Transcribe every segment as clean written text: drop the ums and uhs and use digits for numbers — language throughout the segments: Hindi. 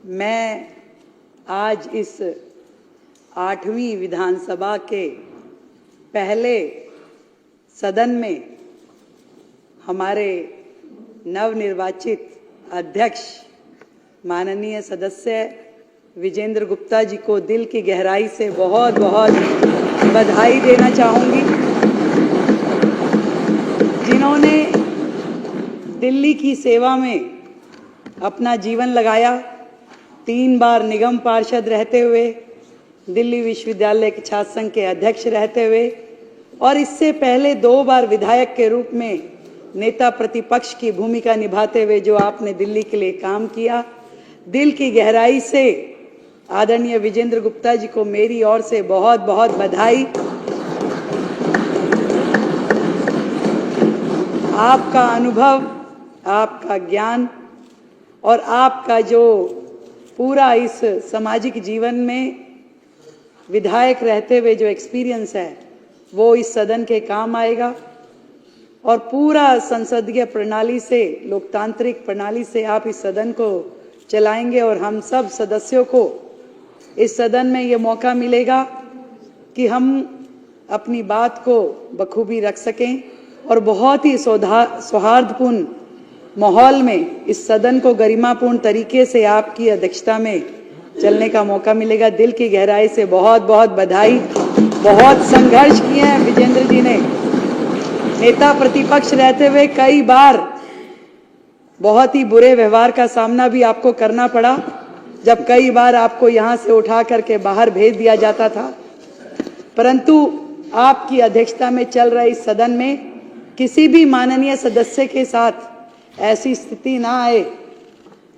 मैं आज इस 8वीं विधानसभा के पहले सदन में हमारे नवनिर्वाचित अध्यक्ष माननीय सदस्य विजेंद्र गुप्ता जी को दिल की गहराई से बहुत बहुत बधाई देना चाहूँगी, जिन्होंने दिल्ली की सेवा में अपना जीवन लगाया। 3 बार निगम पार्षद रहते हुए, दिल्ली विश्वविद्यालय के छात्र संघ के अध्यक्ष रहते हुए और इससे पहले 2 बार विधायक के रूप में नेता प्रतिपक्ष की भूमिका निभाते हुए जो आपने दिल्ली के लिए काम किया, दिल की गहराई से आदरणीय विजेंद्र गुप्ता जी को मेरी ओर से बहुत बहुत बधाई। आपका अनुभव, आपका ज्ञान और आपका जो पूरा इस सामाजिक जीवन में विधायक रहते हुए जो एक्सपीरियंस है वो इस सदन के काम आएगा और पूरा संसदीय प्रणाली से, लोकतांत्रिक प्रणाली से आप इस सदन को चलाएंगे और हम सब सदस्यों को इस सदन में ये मौका मिलेगा कि हम अपनी बात को बखूबी रख सकें और बहुत ही सौहार्दपूर्ण माहौल में इस सदन को गरिमापूर्ण तरीके से आपकी अध्यक्षता में चलने का मौका मिलेगा। दिल की गहराई से बहुत बहुत बधाई। बहुत संघर्ष किए हैं विजेंद्र जी ने, नेता प्रतिपक्ष रहते हुए कई बार बहुत ही बुरे व्यवहार का सामना भी आपको करना पड़ा, जब कई बार आपको यहाँ से उठा करके बाहर भेज दिया जाता था, परंतु आपकी अध्यक्षता में चल रहे इस सदन में किसी भी माननीय सदस्य के साथ ऐसी स्थिति ना आए।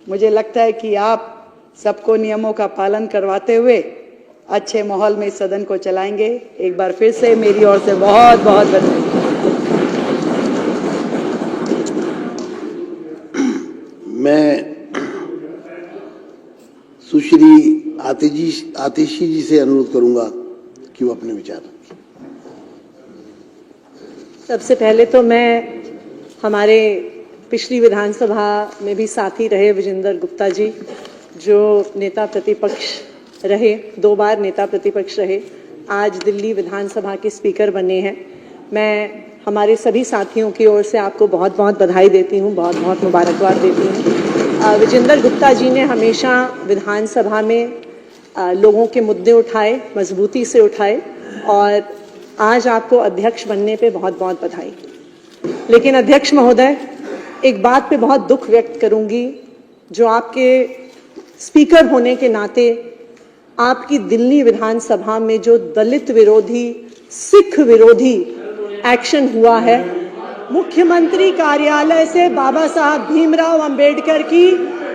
मुझे लगता है कि आप सबको नियमों का पालन करवाते हुए अच्छे माहौल में इस सदन को चलाएंगे। एक बार फिर से मेरी ओर से बहुत बहुत बधाई। मैं सुश्री आतिशी जी से अनुरोध करूंगा कि वो अपने विचार रखें। सबसे पहले तो मैं हमारे पिछली विधानसभा में भी साथी रहे विजेंद्र गुप्ता जी, जो नेता प्रतिपक्ष रहे, 2 बार नेता प्रतिपक्ष रहे, आज दिल्ली विधानसभा के स्पीकर बने हैं। मैं हमारे सभी साथियों की ओर से आपको बहुत बहुत बधाई देती हूँ, बहुत बहुत मुबारकबाद देती हूँ। विजेंद्र गुप्ता जी ने हमेशा विधानसभा में लोगों के मुद्दे उठाए, मजबूती से उठाए और आज आपको अध्यक्ष बनने पे बहुत बहुत बधाई। लेकिन अध्यक्ष महोदय, एक बात पे बहुत दुख व्यक्त करूंगी, जो आपके स्पीकर होने के नाते आपकी दिल्ली विधानसभा में जो दलित विरोधी, सिख विरोधी एक्शन हुआ है, मुख्यमंत्री कार्यालय से बाबा साहब भीमराव अंबेडकर की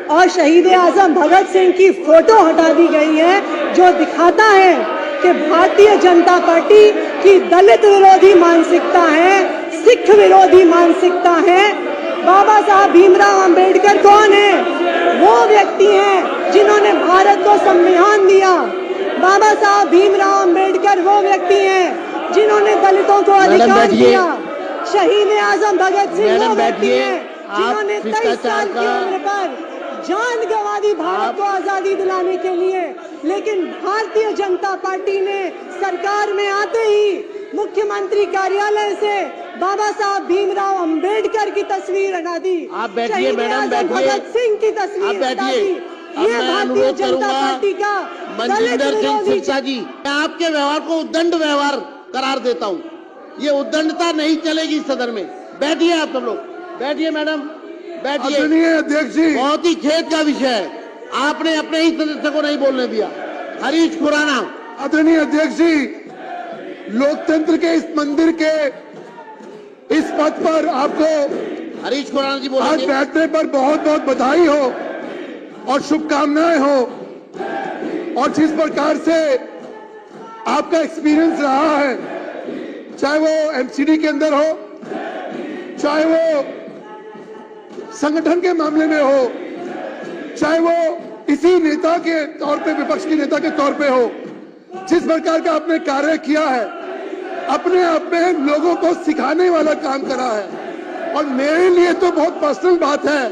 और शहीद आजम भगत सिंह की फोटो हटा दी गई है, जो दिखाता है कि भारतीय जनता पार्टी की दलित विरोधी मानसिकता है, सिख विरोधी मानसिकता है। बाबा साहब भीमराव अंबेडकर कौन है? वो व्यक्ति हैं जिन्होंने भारत को संविधान दिया। बाबा साहब भीमराव अंबेडकर वो व्यक्ति हैं जिन्होंने दलितों को अधिकार दिया। शहीद आजम भगत सिंह वो व्यक्ति हैं जिन्होंने 23 साल की उम्र पर जान गंवा दी भारत को आजादी दिलाने के लिए। लेकिन भारतीय जनता पार्टी ने सरकार में आते ही मुख्यमंत्री कार्यालय से बाबा साहब भीमराव अंबेडकर की तस्वीर हटा दी, आप बैठिए मैडम, बैठिए, भगत सिंह की तस्वीर हटा दी। ये भारतीय जनता पार्टी का मनजिंदर सिंह सिरसा जी, मैं आपके व्यवहार को उद्दंड व्यवहार करार देता हूँ। ये उद्दंडता नहीं चलेगी सदन में। बैठिए आप सब लोग, बैठिए मैडम, बैठिए। अध्यक्ष जी, बहुत ही खेद का विषय है, आपने अपने ही सदस्य को नहीं बोलने दिया। हरीश खुराना। आदरणीय अध्यक्ष जी, लोकतंत्र के इस मंदिर के इस पद पर आपको हरीश खुराना जी आज बोलेंगे। बैठने पर बहुत बहुत बधाई हो और शुभकामनाएं हो। और जिस प्रकार से आपका एक्सपीरियंस रहा है, चाहे वो एमसीडी के अंदर हो, चाहे वो संगठन के मामले में हो, चाहे वो इसी नेता के तौर पे, विपक्ष के नेता के तौर पे हो, जिस प्रकार का आपने कार्य किया है, अपने आप में लोगों को सिखाने वाला काम करा है। और मेरे लिए तो बहुत पर्सनल बात है,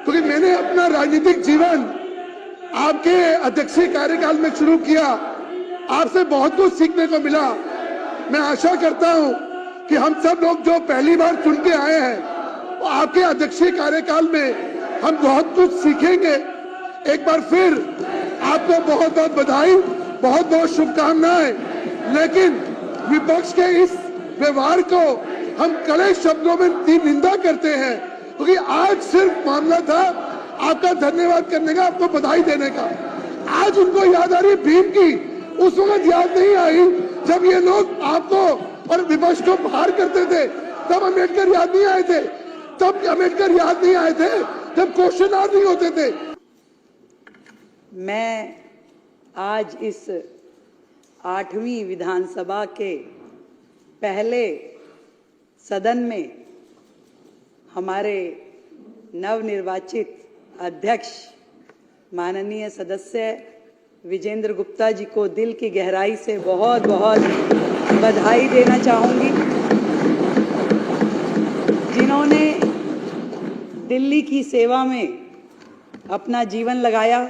क्योंकि मैंने अपना राजनीतिक जीवन आपके अध्यक्षीय कार्यकाल में शुरू किया, आपसे बहुत कुछ सीखने को मिला। मैं आशा करता हूं कि हम सब लोग जो पहली बार चुन के आए हैं, वो आपके अध्यक्षीय कार्यकाल में हम बहुत कुछ सीखेंगे। एक बार फिर आपको बहुत बहुत बधाई, बहुत बहुत शुभकामनाएं। लेकिन विपक्ष के इस व्यवहार को हम कड़े शब्दों में निंदा करते हैं, क्योंकि आज सिर्फ मामला था आपका धन्यवाद करने का, आपको बधाई देने का। आज उनको याद आ रही भीम की, उस वक्त याद नहीं आई जब ये लोग आपको और विपक्ष को बाहर करते थे। तब अम्बेडकर याद नहीं आए थे, तब अम्बेडकर याद नहीं आए थे, जब क्वेश्चन आवर नहीं होते थे। मैं आज इस 8वीं विधानसभा के पहले सदन में हमारे नवनिर्वाचित अध्यक्ष माननीय सदस्य विजेंद्र गुप्ता जी को दिल की गहराई से बहुत बहुत बधाई देना चाहूंगी, जिन्होंने दिल्ली की सेवा में अपना जीवन लगाया।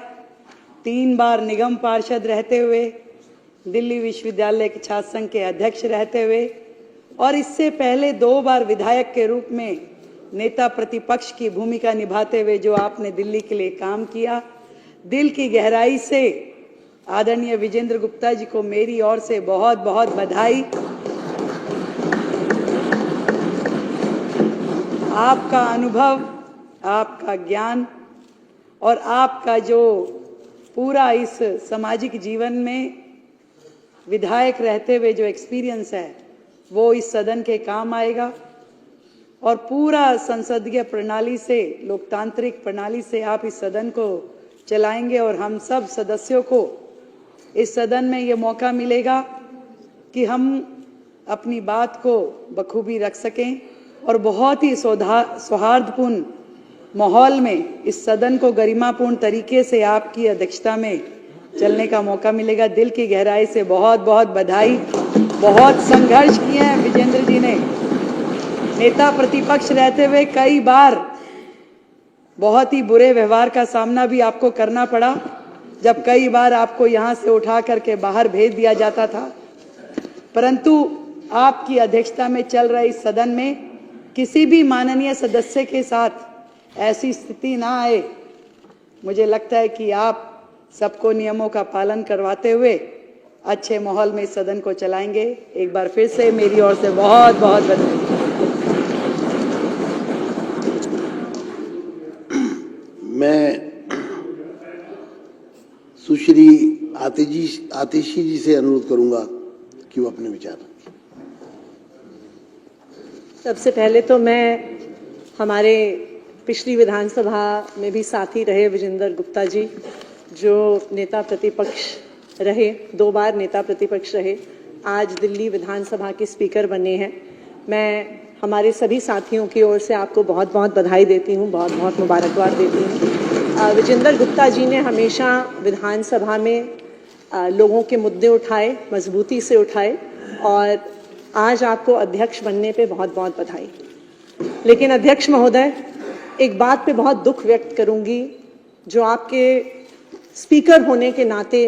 3 बार निगम पार्षद रहते हुए, दिल्ली विश्वविद्यालय के छात्र संघ के अध्यक्ष रहते हुए और इससे पहले 2 बार विधायक के रूप में नेता प्रतिपक्ष की भूमिका निभाते हुए जो आपने दिल्ली के लिए काम किया, दिल की गहराई से आदरणीय विजेंद्र गुप्ता जी को मेरी ओर से बहुत बहुत बधाई। आपका अनुभव, आपका ज्ञान और आपका जो पूरा इस सामाजिक जीवन में विधायक रहते हुए जो एक्सपीरियंस है, वो इस सदन के काम आएगा और पूरा संसदीय प्रणाली से, लोकतांत्रिक प्रणाली से आप इस सदन को चलाएंगे और हम सब सदस्यों को इस सदन में ये मौका मिलेगा कि हम अपनी बात को बखूबी रख सकें और बहुत ही सौहार्दपूर्ण माहौल में इस सदन को गरिमापूर्ण तरीके से आपकी अध्यक्षता में चलने का मौका मिलेगा। दिल की गहराई से बहुत बहुत बधाई। बहुत संघर्ष किए हैं विजेंद्र जी ने, नेता प्रतिपक्ष रहते हुए कई बार बहुत ही बुरे व्यवहार का सामना भी आपको करना पड़ा, जब कई बार आपको यहां से उठा करके बाहर भेज दिया जाता था। परंतु आपकी अध्यक्षता में चल रहे इस सदन में किसी भी माननीय सदस्य के साथ ऐसी स्थिति ना आए। मुझे लगता है कि आप सबको नियमों का पालन करवाते हुए अच्छे माहौल में इस सदन को चलाएंगे। एक बार फिर से मेरी ओर से बहुत बहुत बधाई। मैं सुश्री आतिशी जी से अनुरोध करूंगा कि वो अपने विचार रखें। सबसे पहले तो मैं हमारे पिछली विधानसभा में भी साथी रहे विजेंद्र गुप्ता जी, जो नेता प्रतिपक्ष रहे, 2 बार नेता प्रतिपक्ष रहे, आज दिल्ली विधानसभा के स्पीकर बने हैं। मैं हमारे सभी साथियों की ओर से आपको बहुत बहुत बधाई देती हूँ, बहुत बहुत मुबारकबाद देती हूँ। विजेंद्र गुप्ता जी ने हमेशा विधानसभा में लोगों के मुद्दे उठाए, मजबूती से उठाए और आज आपको अध्यक्ष बनने पे बहुत बहुत बधाई। लेकिन अध्यक्ष महोदय, एक बात पे बहुत दुख व्यक्त करूंगी, जो आपके स्पीकर होने के नाते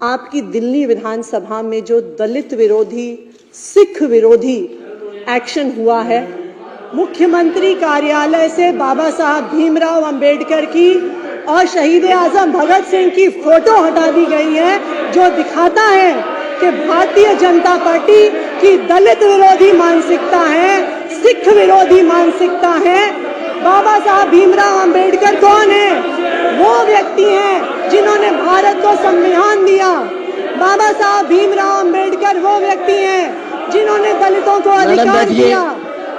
आपकी दिल्ली विधानसभा में जो दलित विरोधी, सिख विरोधी एक्शन हुआ है, मुख्यमंत्री कार्यालय से बाबा साहब भीमराव अंबेडकर की और शहीद आजम भगत सिंह की फोटो हटा दी गई है, जो दिखाता है कि भारतीय जनता पार्टी की दलित विरोधी मानसिकता है, सिख विरोधी मानसिकता है। बाबा साहब भीमराव अंबेडकर कौन है? वो व्यक्ति हैं जिन्होंने भारत को संविधान दिया। बाबा साहब भीमराव अंबेडकर वो व्यक्ति हैं जिन्होंने दलितों को अधिकार दिया।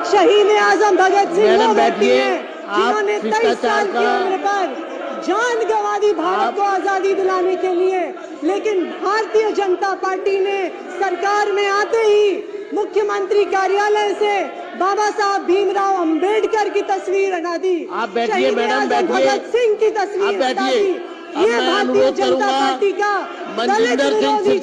शहीद आजम भगत सिंह वो व्यक्ति हैं जिन्होंने 23 साल की उम्र पर जान गंवा दी भारत को आजादी दिलाने के लिए। लेकिन भारतीय जनता पार्टी ने सरकार में आते ही मुख्यमंत्री कार्यालय से बाबा साहब भीमराव अंबेडकर की तस्वीर हटा दी। आप बैठिए मैडम, बैठिए। भगत सिंह की तस्वीर हटा दी। ये भारतीय जनता पार्टी का दलित विरोधी